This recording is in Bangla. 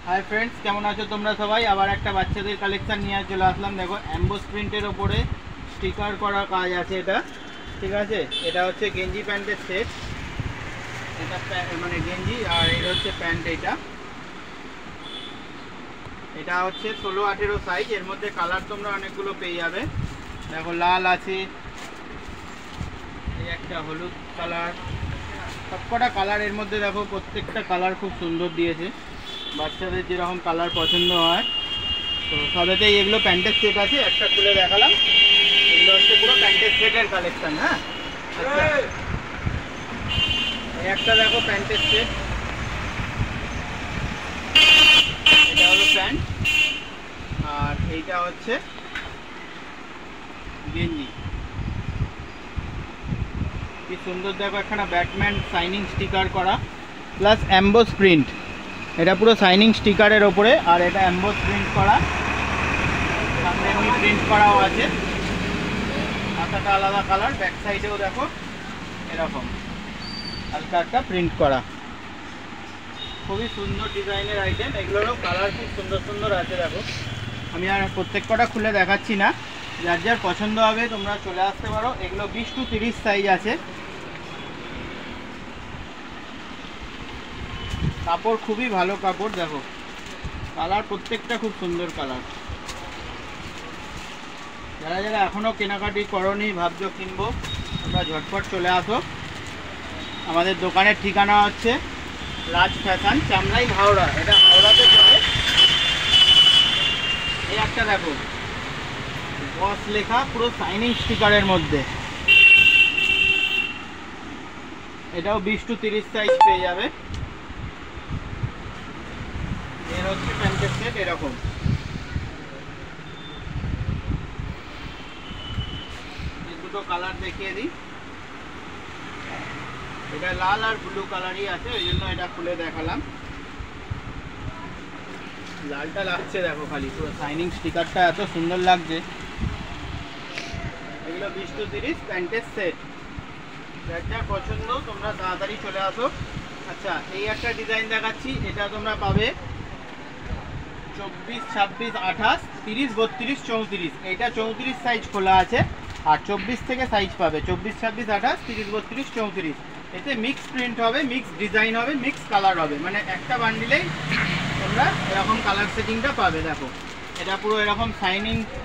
हाय फ्रेंड्स केमन आछो तोमरा सबाई आबार एकटा बाच्चादेर कालेक्शन निये चले आसलाम। देखो एम्बोस प्रिंटेर ओपरे स्टिकार करा काज आछे एटा, ठीक आछे। एटा होच्छे गेंजी पैंटेर सेट, एटा माने गेंजी और एटा होच्छे पैंट। एटा होच्छे 16-18 साइज। एर मध्य कालार तोमरा अनेकगुलो पेये जाबे। देखो लाल आछे, এই একটা হলুদ কালার, সবকটা কালার এর মধ্যে দেখো প্রত্যেকটা কালার খুব সুন্দর দিয়েছে। বাচ্চাদের যেরকম কালার পছন্দ হয় তো সবেতেই এগুলো প্যান্টের সেট আছে। একটা খুলে দেখালাম, এগুলো হচ্ছে পুরো প্যান্টের সেটের কালেকশন। হ্যাঁ আচ্ছা, এই একটা দেখো প্যান্টের সেট, এটা হলো প্যান্ট আর এইটা হচ্ছে গেঞ্জি। কি সুন্দর দেখো, একখানা ব্যাটম্যান শাইনিং স্টিকার করা প্লাস এমবোস প্রিন্ট। এটা পুরো শাইনিং স্টিকারের ওপরে আর এটা এমবোস প্রিন্ট করা, সামনে এমনি প্রিন্ট করাও আছে। মাথাটা আলাদা কালার, ব্যাক সাইডেও দেখো এরকম হালকা একটা প্রিন্ট করা। খুবই সুন্দর ডিজাইনের আইটেম, এগুলোরও কালার খুব সুন্দর সুন্দর আছে। দেখো আমি আর প্রত্যেক কটা খুলে দেখাচ্ছি না, যার যার পছন্দ হবে তোমরা চলে আসতে পারো। এগুলো 20-30 সাইজ আছে। কাপড় খুবই ভালো কাপড়, দেখো কালার প্রত্যেকটা খুব সুন্দর কালার। যারা যারা এখনও কেনাকাটি করনি ভাবছো কিনবো, তোমরা ঝটপট চলে আসো। আমাদের দোকানের ঠিকানা হচ্ছে রাজ ফ্যাশন, চামড়াই হাওড়া। এটা হাওড়াতে চলে। এই একটা দেখো বস লেখা পুরো শাইনিং স্টিকারের মধ্যে, এটাও 20-30 সাইজ পেয়ে যাবে। এর হচ্ছে প্যান্টের সেট এরকম। এই দুটো কালার দেখিয়ে দিই, এটা লাল আর ব্লু কালারই আছে, ওই জন্য এটা খুলে দেখালাম। লালটা লাগছে দেখো, খালি পুরো শাইনিং স্টিকারটা এত সুন্দর লাগছে। এগুলো 20-30 প্যান্টের সেট। যার যা পছন্দ তোমরা তাড়াতাড়ি চলে আসো। আচ্ছা, এই একটা ডিজাইন দেখাচ্ছি, এটা তোমরা পাবে 24, 26, 28, 30, 32, 34। এইটা 34 সাইজ খোলা আছে আর 24 থেকে সাইজ পাবে 24, 26, 28, 30, 32, 34। এতে মিক্স প্রিন্ট হবে, মিক্স ডিজাইন হবে, মিক্স কালার হবে, মানে একটা বান্ডিলেই তোমরা এরকম কালার সেটিংটা পাবে। দেখো এটা পুরো এরকম শাইনিং